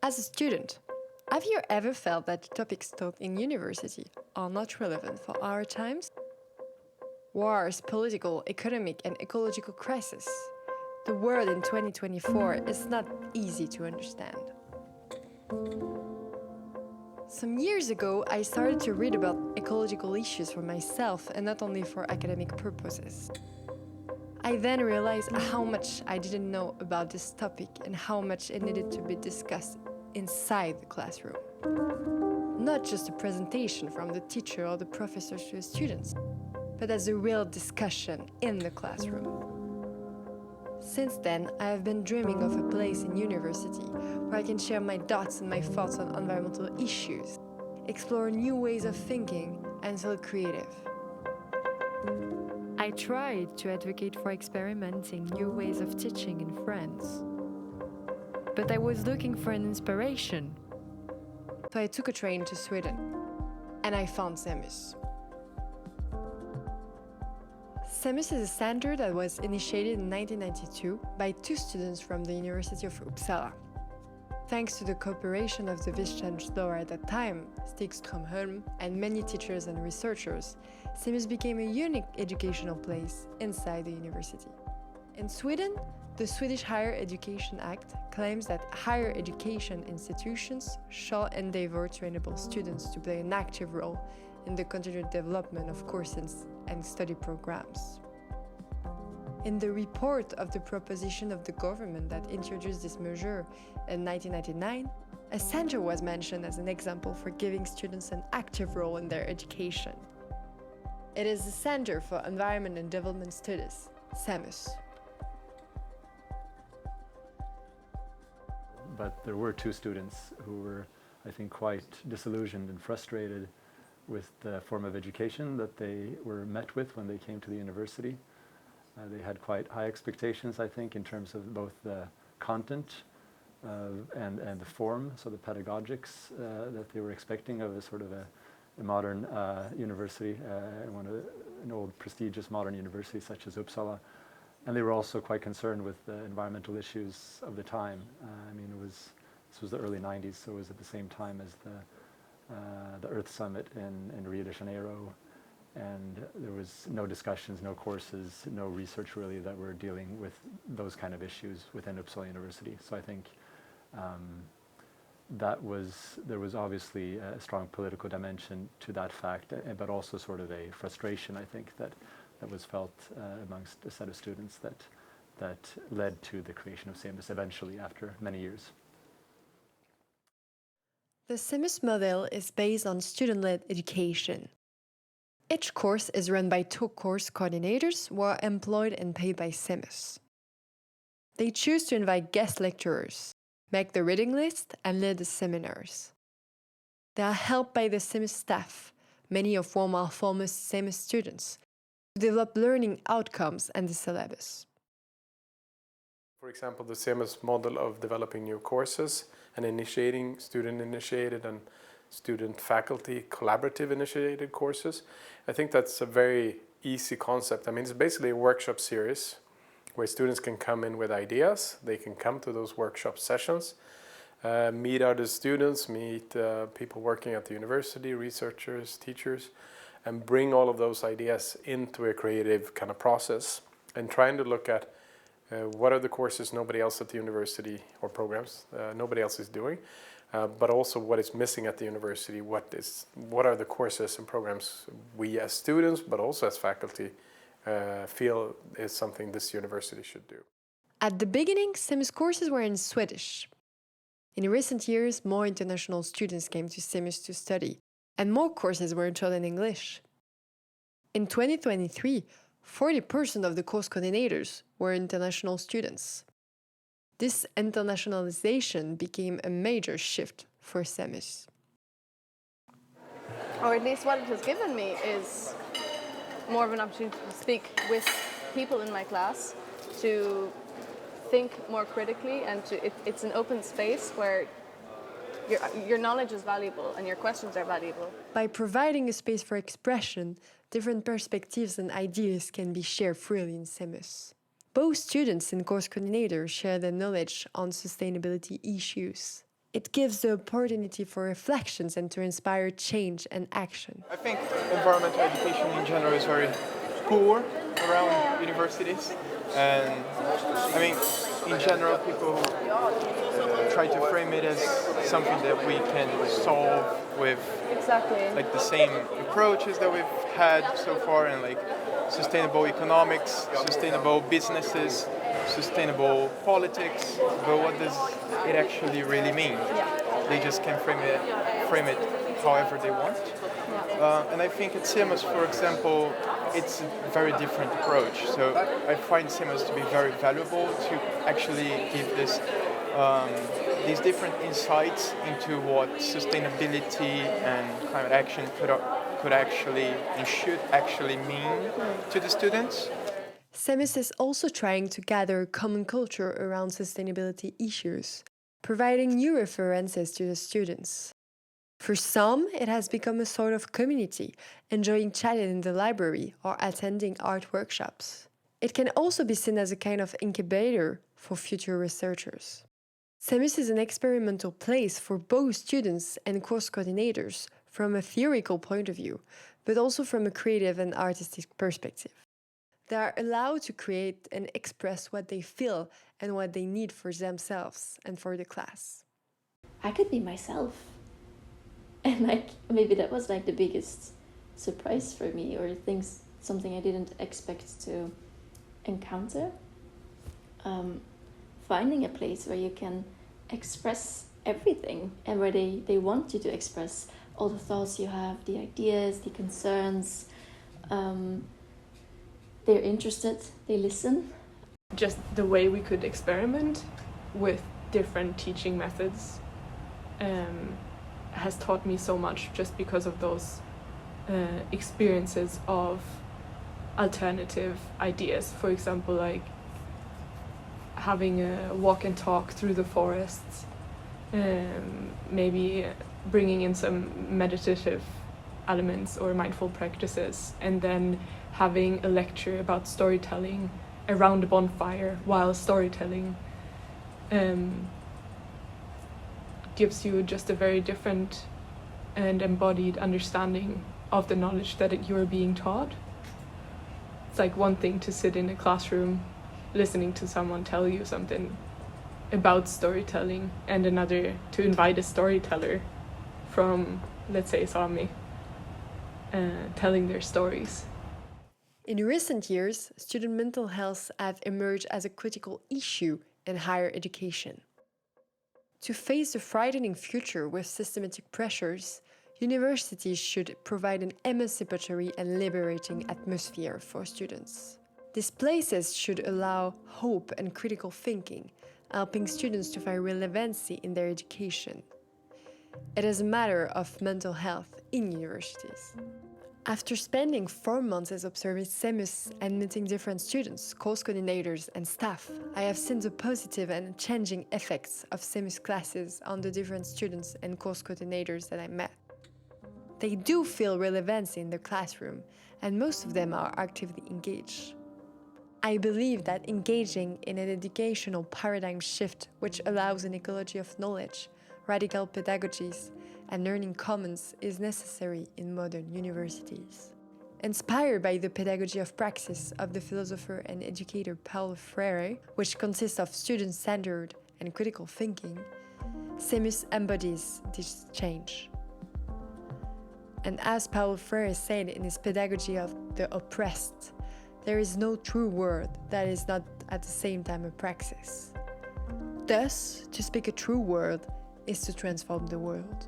As a student, have you ever felt that the topics taught in university are not relevant for our times? Wars, political, economic and ecological crisis. The world in 2024 is not easy to understand. Some years ago, I started to read about ecological issues for myself and not only for academic purposes. I then realized how much I didn't know about this topic and how much it needed to be discussed inside the classroom. Not just a presentation from the teacher or the professor to the students, but as a real discussion in the classroom. Since then, I have been dreaming of a place in university where I can share my thoughts and my thoughts on environmental issues, explore new ways of thinking, and feel creative. I tried to advocate for experimenting new ways of teaching in France. But I was looking for an inspiration. So I took a train to Sweden, and I found CEMUS. CEMUS is a center that was initiated in 1992 by two students from the University of Uppsala. Thanks to the cooperation of the Vice-Chancellor at that time, Stig Strömholm, and many teachers and researchers, CEMUS became a unique educational place inside the university. In Sweden, the Swedish Higher Education Act claims that higher education institutions shall endeavor to enable students to play an active role in the continued development of courses and study programs. In the report of the proposition of the government that introduced this measure in 1999, a center was mentioned as an example for giving students an active role in their education. It is the Center for Environment and Development Studies, CEMUS. But there were two students who were, I think, quite disillusioned and frustrated with the form of education that they were met with when they came to the university. They had quite high expectations, I think, in terms of both the content and the form, so the pedagogics that they were expecting of a sort of a modern university, an old prestigious modern university such as Uppsala. And they were also quite concerned with the environmental issues of the time. This was the early 90s, so it was at the same time as the Earth Summit in Rio de Janeiro. And there was no discussions, no courses, no research really that were dealing with those kind of issues within Uppsala University. So I think there was obviously a strong political dimension to that fact, but also sort of a frustration, I think, that was felt amongst a set of students that led to the creation of CEMUS eventually after many years. The CEMUS model is based on student-led education. Each course is run by two course coordinators who are employed and paid by CEMUS. They choose to invite guest lecturers, make the reading list, and lead the seminars. They are helped by the CEMUS staff, many of whom are former CEMUS students, to develop learning outcomes and the syllabus. For example, the CEMUS model of developing new courses and initiating student-initiated and student-faculty collaborative-initiated courses. I think that's a very easy concept. It's basically a workshop series where students can come in with ideas. They can come to those workshop sessions, meet other students, meet people working at the university, researchers, teachers, and bring all of those ideas into a creative kind of process and trying to look at what are the courses nobody else at the university or programs nobody else is doing, but also what is missing at the university, what are the courses and programs we as students but also as faculty feel is something this university should do. At the beginning, CEMUS courses were in Swedish. In recent years, more international students came to CEMUS to study, and more courses were taught in English. In 2023, 40% of the course coordinators were international students. This internationalization became a major shift for CEMUS. Or at least what it has given me is more of an opportunity to speak with people in my class, to think more critically, and it's an open space where your knowledge is valuable and your questions are valuable. By providing a space for expression, different perspectives and ideas can be shared freely in CEMUS. Both students and course coordinators share their knowledge on sustainability issues. It gives the opportunity for reflections and to inspire change and action. I think environmental education in general is very poor around universities, and I mean, in general, people try to frame it as something that we can solve with like the same approaches that we've had so far, and like sustainable economics, sustainable businesses, sustainable politics. But what does it actually really mean? They just can frame it however they want. And I think at CEMUS, for example, it's a very different approach. So I find CEMUS to be very valuable to actually give this these different insights into what sustainability and climate action could actually and should actually mean to the students. CEMUS is also trying to gather common culture around sustainability issues, providing new references to the students. For some, it has become a sort of community, enjoying chatting in the library or attending art workshops. It can also be seen as a kind of incubator for future researchers. CEMUS is an experimental place for both students and course coordinators from a theoretical point of view, but also from a creative and artistic perspective. They are allowed to create and express what they feel and what they need for themselves and for the class. I could be myself. And like maybe that was like the biggest surprise for me, or something I didn't expect to encounter. Finding a place where you can express everything and where they want you to express all the thoughts you have, the ideas, the concerns. They're interested, they listen. Just the way we could experiment with different teaching methods has taught me so much, just because of those experiences of alternative ideas. For example, like having a walk and talk through the forests, maybe bringing in some meditative elements or mindful practices, and then having a lecture about storytelling around a bonfire while storytelling gives you just a very different and embodied understanding of the knowledge that you're being taught. It's like one thing to sit in a classroom listening to someone tell you something about storytelling, and another to invite a storyteller from, let's say, Sami, telling their stories. In recent years, student mental health have emerged as a critical issue in higher education. To face the frightening future with systematic pressures, universities should provide an emancipatory and liberating atmosphere for students. These places should allow hope and critical thinking, helping students to find relevancy in their education. It is a matter of mental health in universities. After spending 4 months as observing CEMUS and meeting different students, course coordinators and staff, I have seen the positive and changing effects of CEMUS classes on the different students and course coordinators that I met. They do feel relevancy in the classroom, and most of them are actively engaged. I believe that engaging in an educational paradigm shift which allows an ecology of knowledge, radical pedagogies, and learning commons is necessary in modern universities. Inspired by the pedagogy of praxis of the philosopher and educator Paulo Freire, which consists of student-centered and critical thinking, CEMUS embodies this change. And as Paulo Freire said in his Pedagogy of the Oppressed, there is no true word that is not at the same time a praxis. Thus, to speak a true word is to transform the world.